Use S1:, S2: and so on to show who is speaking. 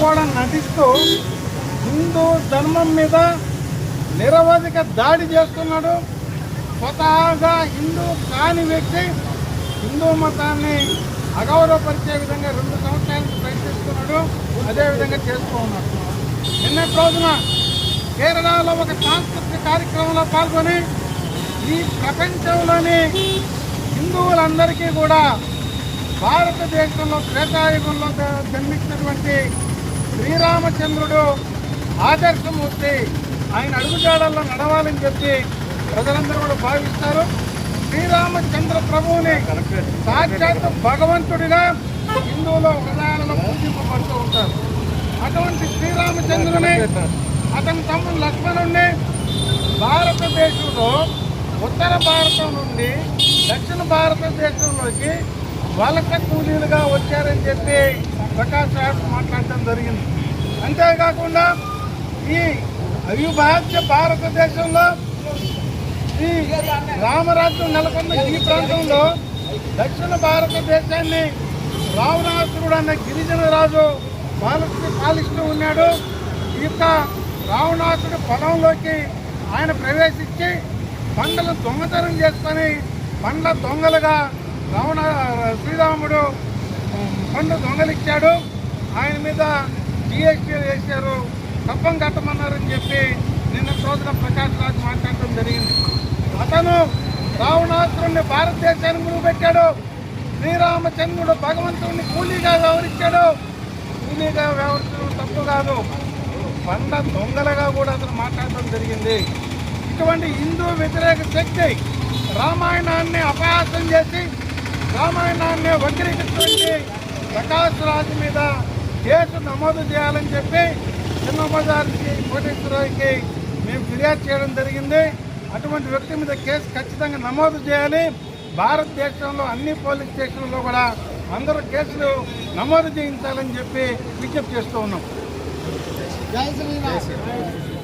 S1: కూడా నటిస్తూ హిందూ ధర్మం మీద నిరవధిక దాడి చేస్తున్నాడు. స్వతహాగా హిందూ కాని వ్యక్తి హిందూ మతాన్ని అగౌరవపరిచే విధంగా 2 సంవత్సరాలకు ప్రయత్నిస్తున్నాడు. అదేవిధంగా చేస్తూ ఉన్నాడు. నిన్నటి రోజున కేరళలో ఒక సాంస్కృతిక కార్యక్రమంలో పాల్గొని ఈ ప్రపంచంలోని హిందువులందరికీ కూడా భారతదేశంలో త్రేతాయుగంలో జన్మించినటువంటి శ్రీరామచంద్రుడు ఆదర్శమూర్తి, ఆయన అడుగుజాడల్లో నడవాలని చెప్పి ప్రజలందరూ కూడా భావిస్తారు. శ్రీరామచంద్ర ప్రభువుని సాక్షాత్ భగవంతుడిగా హిందువుల హృదయాలలో పూజింపబడుతూ ఉంటారు. అటువంటి శ్రీరామచంద్రుని అతని తమ్ముడు లక్ష్మణుడిని భారతదేశంలో ఉత్తర భారతం నుండి దక్షిణ భారతదేశంలోకి వలస కూలీలుగా వచ్చారని చెప్పి ప్రకాష్ రాజ్ మాట్లాడటం జరిగింది. అంతేకాకుండా ఈ అవిభాజ్య భారతదేశంలో ఈ రామరాజ్యం నెలకొన్న ఈ ప్రాంతంలో దక్షిణ భారతదేశాన్ని రావణాసురుడు అన్న గిరిజన రాజు పాలిస్తూ ఉన్నాడు. ఈ యొక్క రావణాసురుడు పొలంలోకి ఆయన ప్రవేశించి పంటలు దొంగతనం చేసుకొని పండ్ల దొంగలుగా శ్రీరాముడు పండు దొంగలిచ్చాడు. ఆయన మీద GST వేశారు, కప్పం కట్టమన్నారని చెప్పి నిన్న రోజున ప్రకాష్ రాజ్ మాట్లాడటం జరిగింది. అతను రావణాసురుడిని భారతదేశానికి గురిపెట్టాడు. శ్రీరామచంద్రుడు భగవంతుడిని కూలీగా వ్యవహరించాడు. కూలీగా వ్యవహరించడం తప్పు కాదు, పండ్ల దొంగలుగా కూడా అతను మాట్లాడటం జరిగింది. ఇటువంటి హిందూ వ్యతిరేక శక్తి రామాయణాన్ని అపహాస్యం చేసి రామాయణాన్ని వక్రీకరించి ప్రకాష్ రాజ్ మీద కేసు నమోదు చేయాలని చెప్పి చిన్న బజార్కి కోటేశ్వరరావుకి మేము ఫిర్యాదు చేయడం జరిగింది. అటువంటి వ్యక్తి మీద కేసు ఖచ్చితంగా నమోదు చేయాలి. భారతదేశంలో అన్ని పోలీస్ స్టేషన్లలో కూడా అందరూ కేసులు నమోదు చేయించాలని చెప్పి విజ్ఞప్తి చేస్తూ ఉన్నాం. జై శ్రీరామ్.